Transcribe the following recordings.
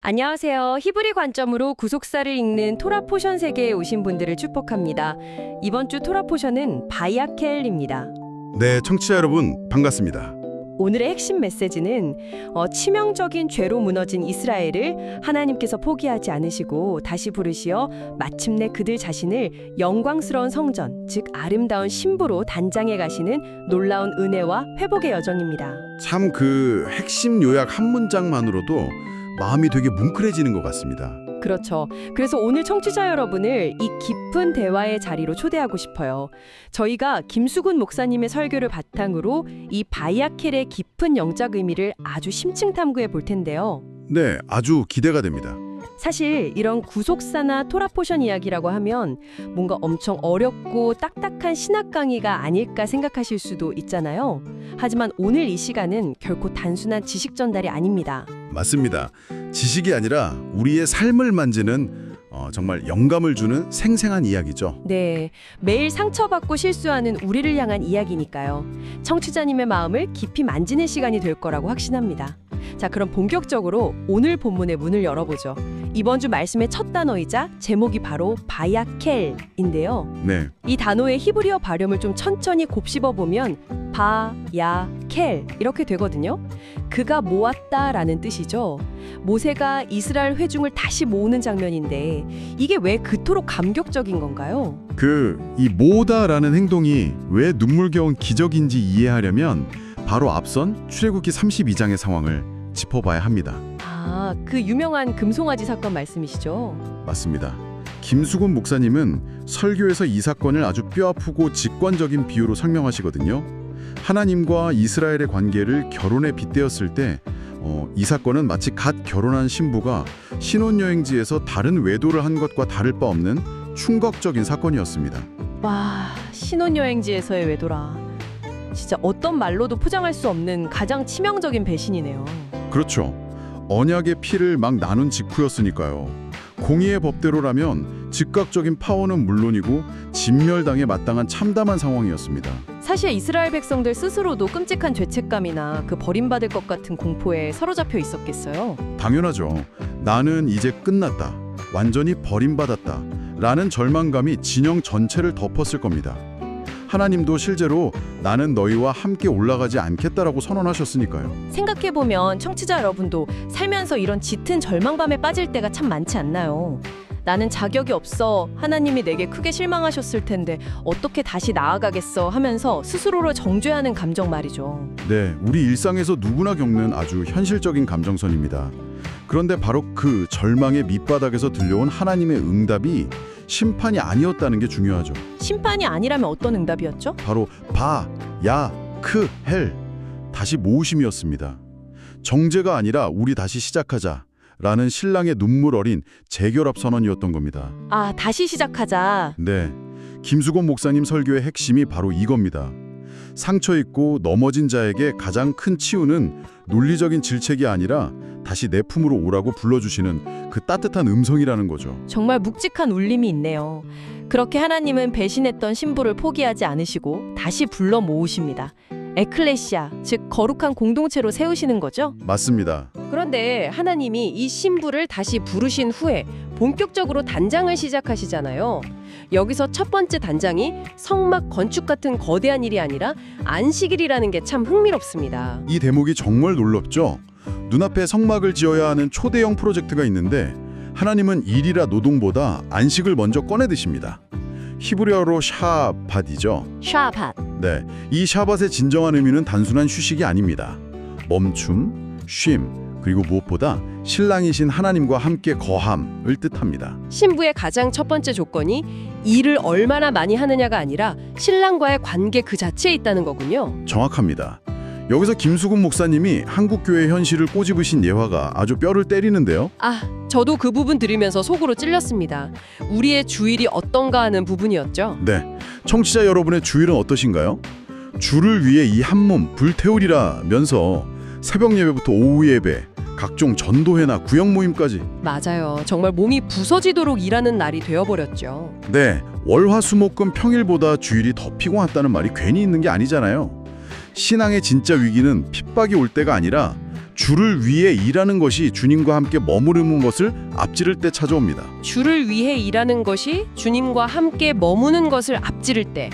안녕하세요. 히브리 관점으로 구속사를 읽는 토라 포션 세계에 오신 분들을 축복합니다. 이번 주 토라 포션은 바야켈입니다. 네, 청취자 여러분 반갑습니다. 오늘의 핵심 메시지는 치명적인 죄로 무너진 이스라엘을 하나님께서 포기하지 않으시고 다시 부르시어 마침내 그들 자신을 영광스러운 성전, 즉 아름다운 신부로 단장해 가시는 놀라운 은혜와 회복의 여정입니다. 참 그 핵심 요약 한 문장만으로도 마음이 되게 뭉클해지는 것 같습니다. 그렇죠. 그래서 오늘 청취자 여러분을 이 깊은 대화의 자리로 초대하고 싶어요. 저희가 김수근 목사님의 설교를 바탕으로 이 바야켈의 깊은 영적 의미를 아주 심층 탐구해 볼 텐데요. 네, 아주 기대가 됩니다. 사실 이런 구속사나 토라포션 이야기라고 하면 뭔가 엄청 어렵고 딱딱한 신학 강의가 아닐까 생각하실 수도 있잖아요. 하지만 오늘 이 시간은 결코 단순한 지식 전달이 아닙니다. 맞습니다. 지식이 아니라 우리의 삶을 만지는 정말 영감을 주는 생생한 이야기죠. 네, 매일 상처받고 실수하는 우리를 향한 이야기니까요. 청취자님의 마음을 깊이 만지는 시간이 될 거라고 확신합니다. 자, 그럼 본격적으로 오늘 본문의 문을 열어보죠. 이번 주 말씀의 첫 단어이자 제목이 바로 바야켈인데요. 네, 이 단어의 히브리어 발음을 좀 천천히 곱씹어 보면 바야켈 이렇게 되거든요. 그가 모았다라는 뜻이죠. 모세가 이스라엘 회중을 다시 모으는 장면인데 이게 왜 그토록 감격적인 건가요? 이 모다라는 행동이 왜 눈물겨운 기적인지 이해하려면 바로 앞선 출애굽기 32장의 상황을 짚어봐야 합니다. 아, 그 유명한 금송아지 사건 말씀이시죠? 맞습니다. 김수근 목사님은 설교에서 이 사건을 아주 뼈아프고 직관적인 비유로 설명하시거든요. 하나님과 이스라엘의 관계를 결혼에 빗대었을 때 이 사건은 마치 갓 결혼한 신부가 신혼여행지에서 다른 외도를 한 것과 다를 바 없는 충격적인 사건이었습니다. 와, 신혼여행지에서의 외도라. 진짜 어떤 말로도 포장할 수 없는 가장 치명적인 배신이네요. 그렇죠. 언약의 피를 막 나눈 직후였으니까요. 공의의 법대로라면 즉각적인 파혼은 물론이고 진멸당에 마땅한 참담한 상황이었습니다. 사실 이스라엘 백성들 스스로도 끔찍한 죄책감이나 그 버림받을 것 같은 공포에 사로잡혀 있었겠어요. 당연하죠. 나는 이제 끝났다. 완전히 버림받았다. 라는 절망감이 진영 전체를 덮었을 겁니다. 하나님도 실제로 나는 너희와 함께 올라가지 않겠다라고 선언하셨으니까요. 생각해보면 청취자 여러분도 살면서 이런 짙은 절망감에 빠질 때가 참 많지 않나요? 나는 자격이 없어. 하나님이 내게 크게 실망하셨을 텐데 어떻게 다시 나아가겠어 하면서 스스로를 정죄하는 감정 말이죠. 네, 우리 일상에서 누구나 겪는 아주 현실적인 감정선입니다. 그런데 바로 그 절망의 밑바닥에서 들려온 하나님의 응답이 심판이 아니었다는 게 중요하죠. 심판이 아니라면 어떤 응답이었죠? 바로 헬 다시 모으심이었습니다. 정죄가 아니라 우리 다시 시작하자 라는 신랑의 눈물 어린 재결합 선언이었던 겁니다. 아, 다시 시작하자. 네, 김수건 목사님 설교의 핵심이 바로 이겁니다. 상처 입고 넘어진 자에게 가장 큰 치유는 논리적인 질책이 아니라 다시 내 품으로 오라고 불러주시는 그 따뜻한 음성이라는 거죠. 정말 묵직한 울림이 있네요. 그렇게 하나님은 배신했던 신부를 포기하지 않으시고 다시 불러 모으십니다. 에클레시아, 즉 거룩한 공동체로 세우시는 거죠? 맞습니다. 그런데 하나님이 이 신부를 다시 부르신 후에 본격적으로 단장을 시작하시잖아요. 여기서 첫 번째 단장이 성막 건축 같은 거대한 일이 아니라 안식일이라는 게 참 흥미롭습니다. 이 대목이 정말 놀랍죠? 눈앞에 성막을 지어야 하는 초대형 프로젝트가 있는데 하나님은 일이라 노동보다 안식을 먼저 꺼내 드십니다. 히브리어로 샤밧이죠. 샤밧. 네, 이 샤밧의 진정한 의미는 단순한 휴식이 아닙니다. 멈춤, 쉼, 그리고 무엇보다 신랑이신 하나님과 함께 거함을 뜻합니다. 신부의 가장 첫 번째 조건이 일을 얼마나 많이 하느냐가 아니라 신랑과의 관계 그 자체에 있다는 거군요. 정확합니다. 여기서 김수근 목사님이 한국교회 현실을 꼬집으신 예화가 아주 뼈를 때리는데요. 아, 저도 그 부분 들으면서 속으로 찔렸습니다. 우리의 주일이 어떤가 하는 부분이었죠. 네, 청취자 여러분의 주일은 어떠신가요? 주를 위해 이 한 몸 불태우리라면서 새벽 예배부터 오후 예배, 각종 전도회나 구역 모임까지. 맞아요. 정말 몸이 부서지도록 일하는 날이 되어버렸죠. 네, 월화수목금 평일보다 주일이 더 피곤하다는 말이 괜히 있는 게 아니잖아요. 신앙의 진짜 위기는 핍박이 올 때가 아니라 주를 위해 일하는 것이 주님과 함께 머무르는 것을 앞지를 때 찾아옵니다. 주를 위해 일하는 것이 주님과 함께 머무는 것을 앞지를 때.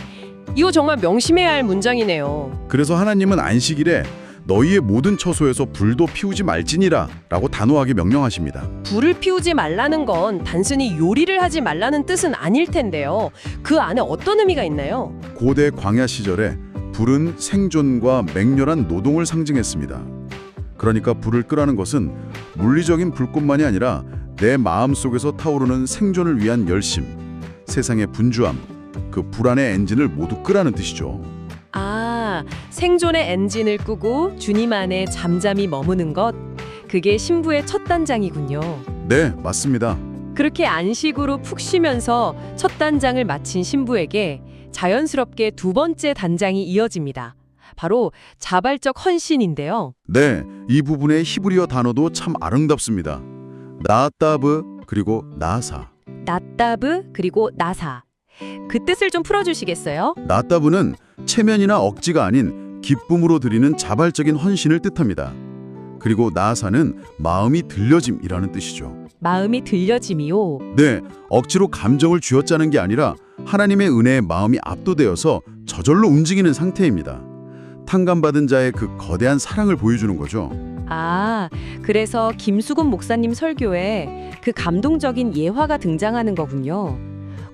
이거 정말 명심해야 할 문장이네요. 그래서 하나님은 안식일에 너희의 모든 처소에서 불도 피우지 말지니라 라고 단호하게 명령하십니다. 불을 피우지 말라는 건 단순히 요리를 하지 말라는 뜻은 아닐 텐데요. 그 안에 어떤 의미가 있나요? 고대 광야 시절에 불은 생존과 맹렬한 노동을 상징했습니다. 그러니까 불을 끄라는 것은 물리적인 불꽃만이 아니라 내 마음속에서 타오르는 생존을 위한 열심, 세상의 분주함, 그 불안의 엔진을 모두 끄라는 뜻이죠. 아, 생존의 엔진을 끄고 주님 안에 잠잠히 머무는 것. 그게 신부의 첫 단장이군요. 네, 맞습니다. 그렇게 안식으로 푹 쉬면서 첫 단장을 마친 신부에게 자연스럽게 두 번째 단장이 이어집니다. 바로 자발적 헌신인데요. 네, 이 부분의 히브리어 단어도 참 아름답습니다. 나따브 그리고 나사. 나따브 그리고 나사. 그 뜻을 좀 풀어주시겠어요? 나따브는 체면이나 억지가 아닌 기쁨으로 드리는 자발적인 헌신을 뜻합니다. 그리고 나사는 마음이 들려짐이라는 뜻이죠. 마음이 들려짐이요. 네, 억지로 감정을 쥐어짜는 게 아니라 하나님의 은혜에 마음이 압도되어서 저절로 움직이는 상태입니다. 탕감받은 자의 그 거대한 사랑을 보여주는 거죠. 아, 그래서 김수곤 목사님 설교에 그 감동적인 예화가 등장하는 거군요.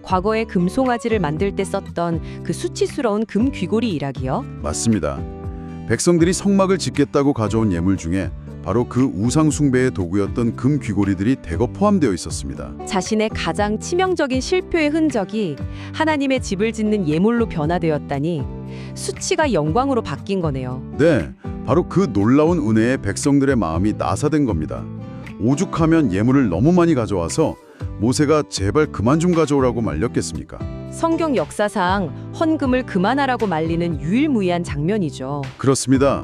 과거에 금송아지를 만들 때 썼던 그 수치스러운 금 귀고리 일하기요? 맞습니다. 백성들이 성막을 짓겠다고 가져온 예물 중에 바로 그 우상 숭배의 도구였던 금 귀고리들이 대거 포함되어 있었습니다. 자신의 가장 치명적인 실패의 흔적이 하나님의 집을 짓는 예물로 변화되었다니 수치가 영광으로 바뀐 거네요. 네, 바로 그 놀라운 은혜에 백성들의 마음이 나사된 겁니다. 오죽하면 예물을 너무 많이 가져와서 모세가 제발 그만 좀 가져오라고 말렸겠습니까? 성경 역사상 헌금을 그만하라고 말리는 유일무이한 장면이죠. 그렇습니다.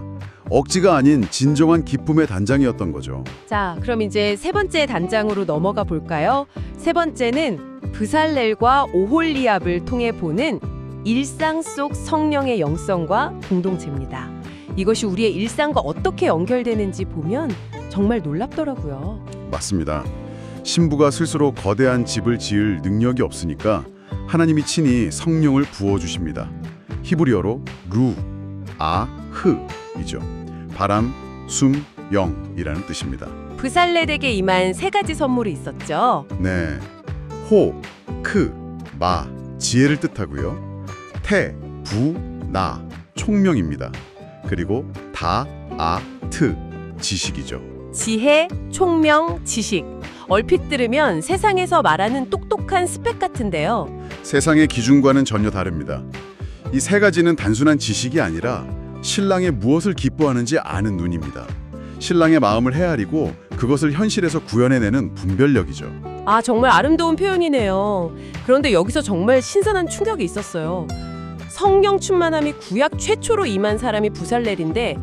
억지가 아닌 진정한 기쁨의 단장이었던 거죠. 자, 그럼 이제 세 번째 단장으로 넘어가 볼까요? 세 번째는 브살렐과 오홀리압을 통해 보는 일상 속 성령의 영성과 공동체입니다. 이것이 우리의 일상과 어떻게 연결되는지 보면 정말 놀랍더라고요. 맞습니다. 신부가 스스로 거대한 집을 지을 능력이 없으니까 하나님이 친히 성령을 부어주십니다. 히브리어로 루, 아, 흐이죠. 바람, 숨, 영이라는 뜻입니다. 브살렐에게 임한 세 가지 선물이 있었죠. 네, 호, 크, 마, 지혜를 뜻하고요. 태, 부, 나, 총명입니다. 그리고 다, 아, 트, 지식이죠. 지혜, 총명, 지식. 얼핏 들으면 세상에서 말하는 똑똑한 스펙 같은데요. 세상의 기준과는 전혀 다릅니다. 이 세 가지는 단순한 지식이 아니라 신랑이 무엇을 기뻐하는지 아는 눈입니다. 신랑의 마음을 헤아리고 그것을 현실에서 구현해내는 분별력이죠. 아, 정말 아름다운 표현이네요. 그런데 여기서 정말 신선한 충격이 있었어요. 성령 충만함이 구약 최초로 임한 사람이 부살렐인데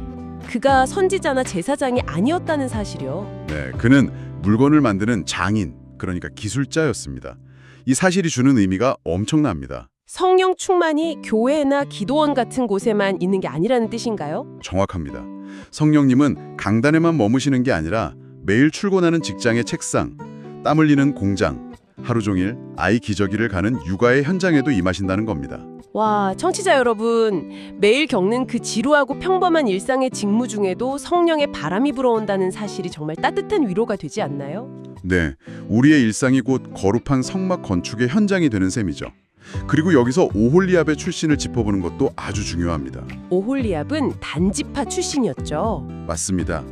그가 선지자나 제사장이 아니었다는 사실이요. 네, 그는 물건을 만드는 장인, 그러니까 기술자였습니다. 이 사실이 주는 의미가 엄청납니다. 성령 충만이 교회나 기도원 같은 곳에만 있는 게 아니라는 뜻인가요? 정확합니다. 성령님은 강단에만 머무시는 게 아니라 매일 출근하는 직장의 책상, 땀 흘리는 공장, 하루 종일 아이 기저귀를 가는 육아의 현장에도 임하신다는 겁니다. 와, 청취자 여러분, 매일 겪는 그 지루하고 평범한 일상의 직무 중에도 성령의 바람이 불어온다는 사실이 정말 따뜻한 위로가 되지 않나요? 네, 우리의 일상이 곧 거룩한 성막 건축의 현장이 되는 셈이죠. 그리고 여기서 오홀리압의 출신을 짚어보는 것도 아주 중요합니다. 오홀리압은 단지파 출신이었죠. 맞습니다.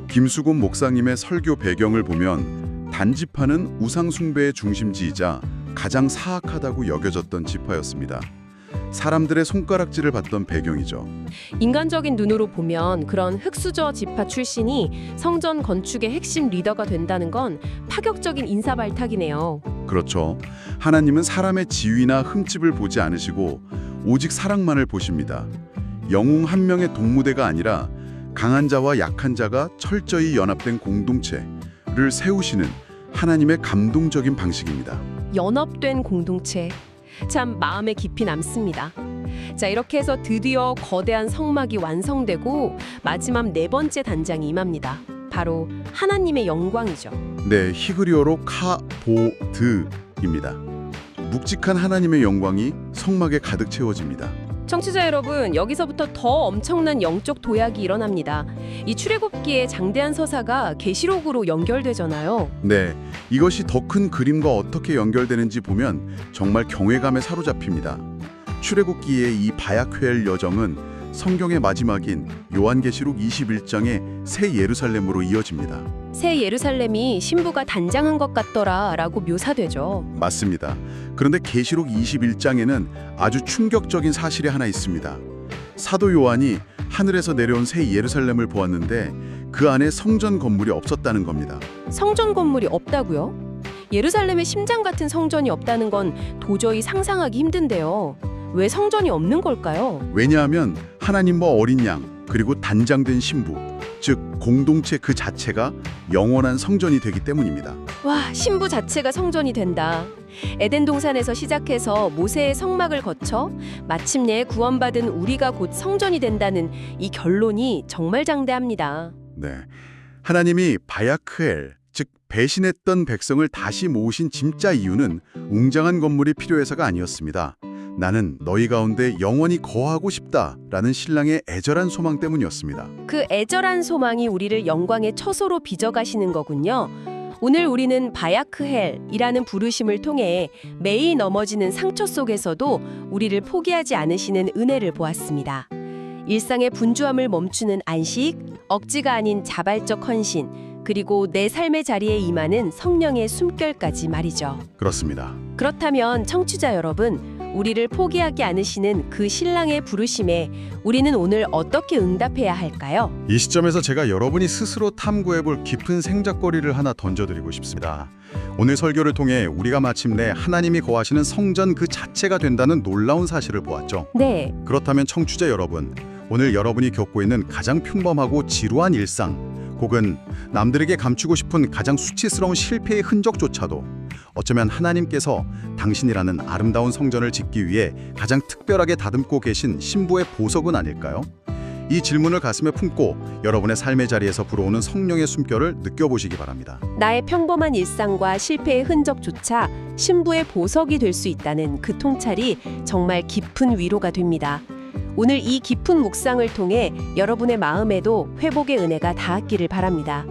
김수곤 목사님의 설교 배경을 보면 단지파는 우상 숭배의 중심지이자 가장 사악하다고 여겨졌던 지파였습니다. 사람들의 손가락질을 받던 배경이죠. 인간적인 눈으로 보면 그런 흑수저 지파 출신이 성전 건축의 핵심 리더가 된다는 건 파격적인 인사 발탁이네요. 그렇죠. 하나님은 사람의 지위나 흠집을 보지 않으시고 오직 사랑만을 보십니다. 영웅 한 명의 동무대가 아니라 강한 자와 약한 자가 철저히 연합된 공동체를 세우시는 하나님의 감동적인 방식입니다. 연합된 공동체. 참 마음에 깊이 남습니다. 자, 이렇게 해서 드디어 거대한 성막이 완성되고 마지막 네 번째 단장이 임합니다. 바로 하나님의 영광이죠. 네, 히브리어로 카보드입니다. 묵직한 하나님의 영광이 성막에 가득 채워집니다. 청취자 여러분, 여기서부터 더 엄청난 영적 도약이 일어납니다. 이 출애굽기의 장대한 서사가 계시록으로 연결되잖아요. 네, 이것이 더 큰 그림과 어떻게 연결되는지 보면 정말 경외감에 사로잡힙니다. 출애굽기의 이 바야크엘 여정은 성경의 마지막인 요한계시록 21장의 새 예루살렘으로 이어집니다. 새 예루살렘이 신부가 단장한 것 같더라라고 묘사되죠. 맞습니다. 그런데 계시록 21장에는 아주 충격적인 사실이 하나 있습니다. 사도 요한이 하늘에서 내려온 새 예루살렘을 보았는데 그 안에 성전 건물이 없었다는 겁니다. 성전 건물이 없다고요? 예루살렘의 심장 같은 성전이 없다는 건 도저히 상상하기 힘든데요. 왜 성전이 없는 걸까요? 왜냐하면 하나님과 어린 양 그리고 단장된 신부, 즉 공동체 그 자체가 영원한 성전이 되기 때문입니다. 와, 신부 자체가 성전이 된다. 에덴 동산에서 시작해서 모세의 성막을 거쳐 마침내 구원받은 우리가 곧 성전이 된다는 이 결론이 정말 장대합니다. 네, 하나님이 바야크엘, 즉 배신했던 백성을 다시 모으신 진짜 이유는 웅장한 건물이 필요해서가 아니었습니다. 나는 너희 가운데 영원히 거하고 싶다라는 신랑의 애절한 소망 때문이었습니다. 그 애절한 소망이 우리를 영광의 처소로 빚어가시는 거군요. 오늘 우리는 바야크헬이라는 부르심을 통해 매일 넘어지는 상처 속에서도 우리를 포기하지 않으시는 은혜를 보았습니다. 일상의 분주함을 멈추는 안식, 억지가 아닌 자발적 헌신, 그리고 내 삶의 자리에 임하는 성령의 숨결까지 말이죠. 그렇습니다. 그렇다면 청취자 여러분, 우리를 포기하지 않으시는 그 신랑의 부르심에 우리는 오늘 어떻게 응답해야 할까요? 이 시점에서 제가 여러분이 스스로 탐구해볼 깊은 생각거리를 하나 던져드리고 싶습니다. 오늘 설교를 통해 우리가 마침내 하나님이 거하시는 성전 그 자체가 된다는 놀라운 사실을 보았죠. 네. 그렇다면 청취자 여러분, 오늘 여러분이 겪고 있는 가장 평범하고 지루한 일상, 혹은 남들에게 감추고 싶은 가장 수치스러운 실패의 흔적조차도 어쩌면 하나님께서 당신이라는 아름다운 성전을 짓기 위해 가장 특별하게 다듬고 계신 신부의 보석은 아닐까요? 이 질문을 가슴에 품고 여러분의 삶의 자리에서 불어오는 성령의 숨결을 느껴보시기 바랍니다. 나의 평범한 일상과 실패의 흔적조차 신부의 보석이 될 수 있다는 그 통찰이 정말 깊은 위로가 됩니다. 오늘 이 깊은 묵상을 통해 여러분의 마음에도 회복의 은혜가 닿았기를 바랍니다.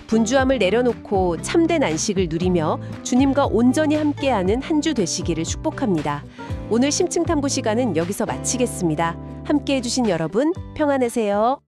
분주함을 내려놓고 참된 안식을 누리며 주님과 온전히 함께하는 한 주 되시기를 축복합니다. 오늘 심층탐구 시간은 여기서 마치겠습니다. 함께해 주신 여러분 평안하세요.